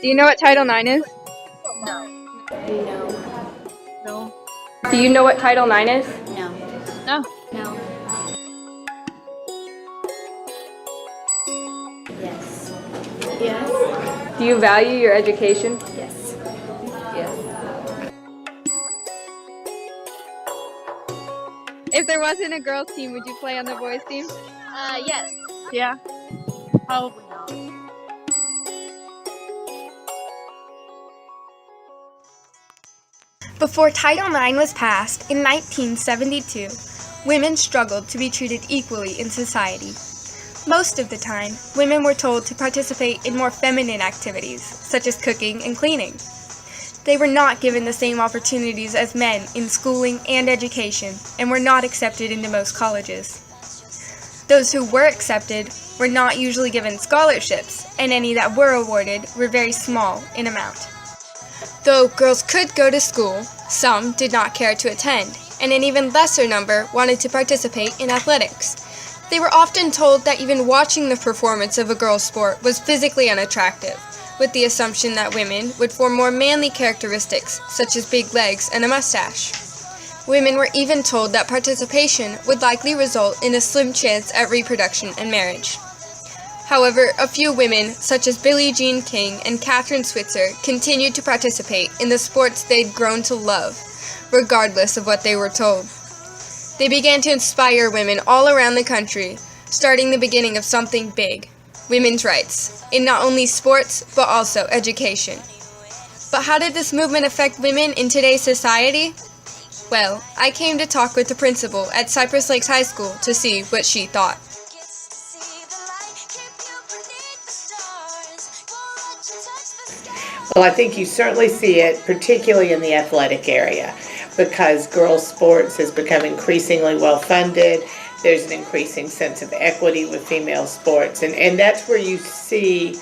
Do you know what Title IX is? No. Do you know what Title IX is? No. No. No. Yes. Yes. Do you value your education? Yes. Yes. If there wasn't a girls' team, would you play on the boys' team? Yes. Yeah. Probably not. Before Title IX was passed in 1972, women struggled to be treated equally in society. Most of the time, women were told to participate in more feminine activities, such as cooking and cleaning. They were not given the same opportunities as men in schooling and education, and were not accepted into most colleges. Those who were accepted were not usually given scholarships, and any that were awarded were very small in amount. Though girls could go to school, some did not care to attend, and an even lesser number wanted to participate in athletics. They were often told that even watching the performance of a girl's sport was physically unattractive, with the assumption that women would form more manly characteristics, such as big legs and a mustache. Women were even told that participation would likely result in a slim chance at reproduction and marriage. However, a few women, such as Billie Jean King and Kathrine Switzer, continued to participate in the sports they'd grown to love, regardless of what they were told. They began to inspire women all around the country, starting the beginning of something big, women's rights, in not only sports, but also education. But how did this movement affect women in today's society? Well, I came to talk with the principal at Cypress Lakes High School to see what she thought. Well, I think you certainly see it, particularly in the athletic area, because girls' sports has become increasingly well-funded. There's an increasing sense of equity with female sports, and that's where you see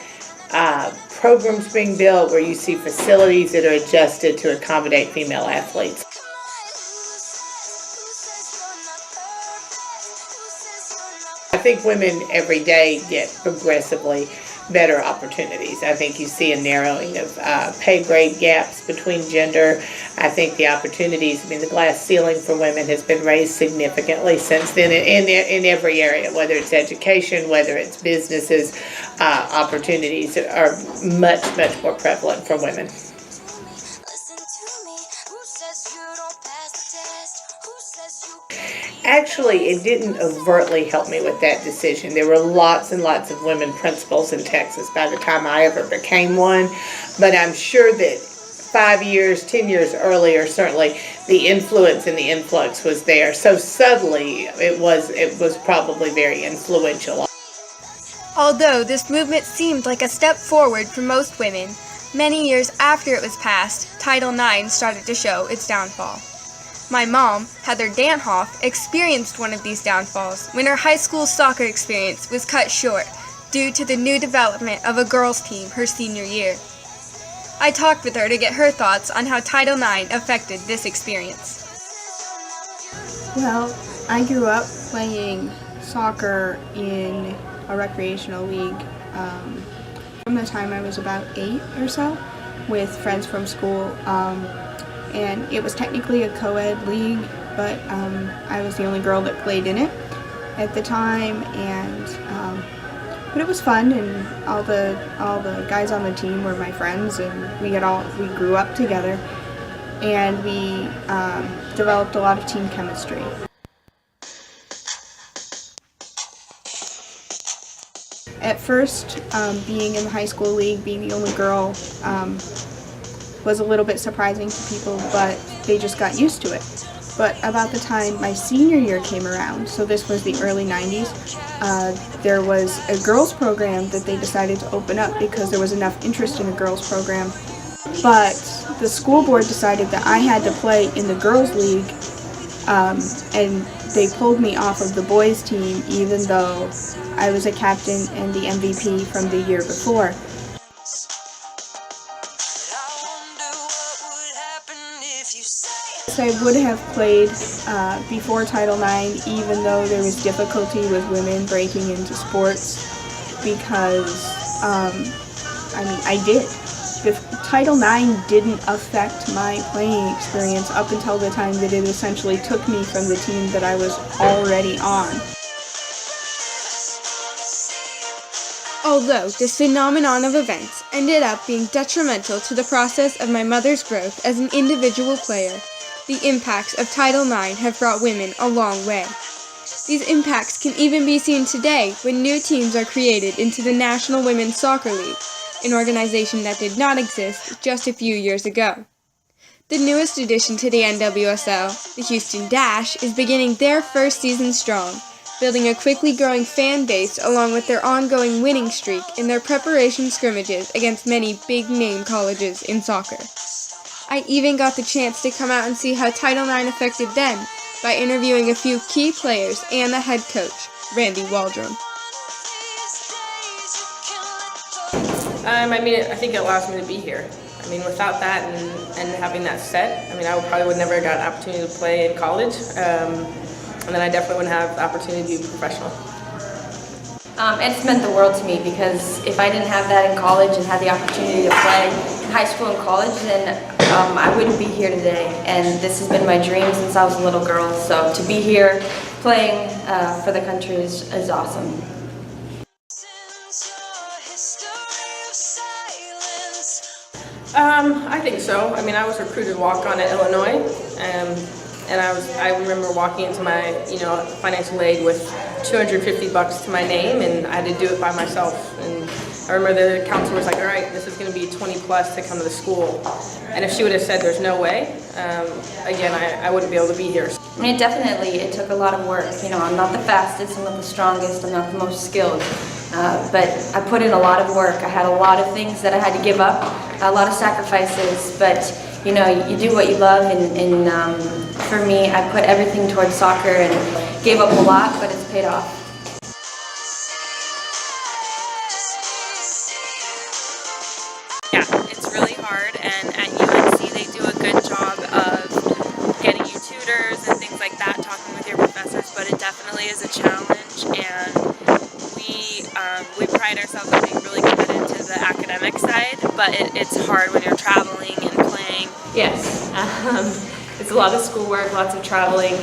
programs being built, where you see facilities that are adjusted to accommodate female athletes. I think women every day get progressively better opportunities. I think you see a narrowing of pay grade gaps between gender. I think the opportunities, the glass ceiling for women has been raised significantly since then in every area, whether it's education, whether it's businesses, opportunities are much, much more prevalent for women. Actually, it didn't overtly help me with that decision. There were lots and lots of women principals in Texas by the time I ever became one, but I'm sure that 5 years, 10 years earlier, certainly the influence and the influx was there. So subtly, it was probably very influential. Although this movement seemed like a step forward for most women, many years after it was passed, Title IX started to show its downfall. My mom, Heather Danhoff, experienced one of these downfalls when her high school soccer experience was cut short due to the new development of a girls' team her senior year. I talked with her to get her thoughts on how Title IX affected this experience. Well, I grew up playing soccer in a recreational league from the time I was about 8 or so with friends from school. And it was technically a co-ed league, but I was the only girl that played in it at the time, but it was fun, and all the guys on the team were my friends, and we grew up together, and we developed a lot of team chemistry. At first, being in the high school league, being the only girl, was a little bit surprising to people, but they just got used to it. But about the time my senior year came around, so this was the early 90s, there was a girls program that they decided to open up because there was enough interest in a girls program. But the school board decided that I had to play in the girls league, and they pulled me off of the boys team even though I was a captain and the MVP from the year before. I would have played before Title IX, even though there was difficulty with women breaking into sports, because I did. Title IX didn't affect my playing experience up until the time that it essentially took me from the team that I was already on. Although this phenomenon of events ended up being detrimental to the process of my mother's growth as an individual player, the impacts of Title IX have brought women a long way. These impacts can even be seen today when new teams are created into the National Women's Soccer League, an organization that did not exist just a few years ago. The newest addition to the NWSL, the Houston Dash, is beginning their first season strong, building a quickly growing fan base along with their ongoing winning streak in their preparation scrimmages against many big-name colleges in soccer. I even got the chance to come out and see how Title IX affected them by interviewing a few key players and the head coach, Randy Waldrum. I think it allows me to be here. Without that and having that set, I probably would never have got an opportunity to play in college. And then I definitely wouldn't have the opportunity to be professional. It's meant the world to me because if I didn't have that in college and had the opportunity to play in high school and college, then I wouldn't be here today. And this has been my dream since I was a little girl. So to be here playing for the country is awesome. I think so. I was recruited walk-on at Illinois. And I remember walking into my, financial aid with $250 to my name, and I had to do it by myself. And I remember the counselor was like, all right, this is going to be 20 plus to come to the school. And if she would have said there's no way, again, I wouldn't be able to be here. It took a lot of work. I'm not the fastest, I'm not the strongest, I'm not the most skilled. But I put in a lot of work. I had a lot of things that I had to give up, a lot of sacrifices, but you do what you love, and for me, I put everything towards soccer and gave up a lot, but it's paid off. Yeah, it's really hard, and at UNC they do a good job of getting you tutors and things like that, talking with your professors, but it definitely is a challenge, and we pride ourselves on being really committed to the academic side, but it's hard when you're traveling and playing. Yes, it's a lot of schoolwork, lots of traveling,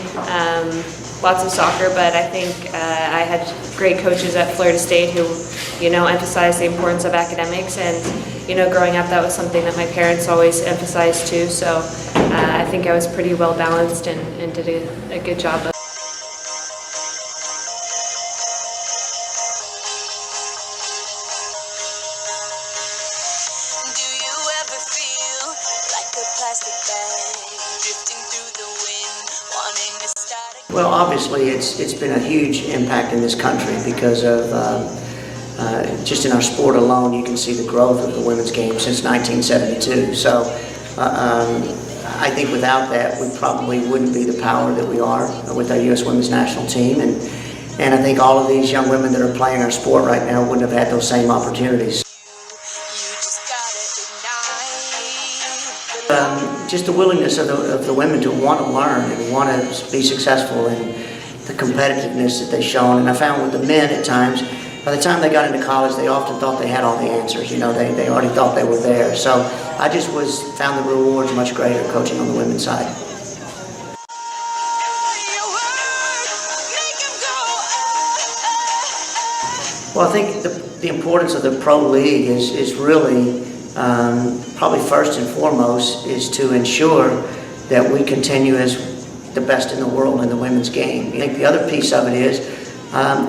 lots of soccer, but I think I had great coaches at Florida State who, emphasized the importance of academics, and, growing up that was something that my parents always emphasized too, so I think I was pretty well balanced and did a good job of. Well, obviously, it's been a huge impact in this country because of just in our sport alone, you can see the growth of the women's game since 1972. So I think without that, we probably wouldn't be the power that we are with our U.S. women's national team. And I think all of these young women that are playing our sport right now wouldn't have had those same opportunities. Just the willingness of the women to want to learn and want to be successful, and the competitiveness that they've shown. And I found with the men at times, by the time they got into college, they often thought they had all the answers. They already thought they were there. So I just found the rewards much greater coaching on the women's side. Well, I think the importance of the pro league is really probably first and foremost is to ensure that we continue as the best in the world in the women's game. I think the other piece of it is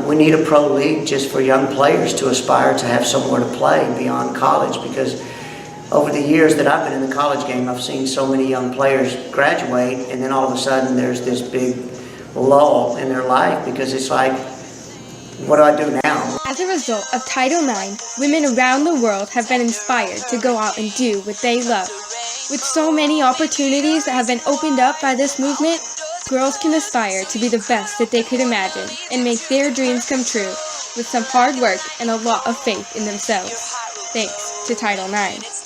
we need a pro league just for young players to aspire to have somewhere to play beyond college, because over the years that I've been in the college game, I've seen so many young players graduate, and then all of a sudden there's this big lull in their life because it's like, what do I do now? As a result of Title IX, women around the world have been inspired to go out and do what they love. With so many opportunities that have been opened up by this movement, girls can aspire to be the best that they could imagine and make their dreams come true with some hard work and a lot of faith in themselves. Thanks to Title IX.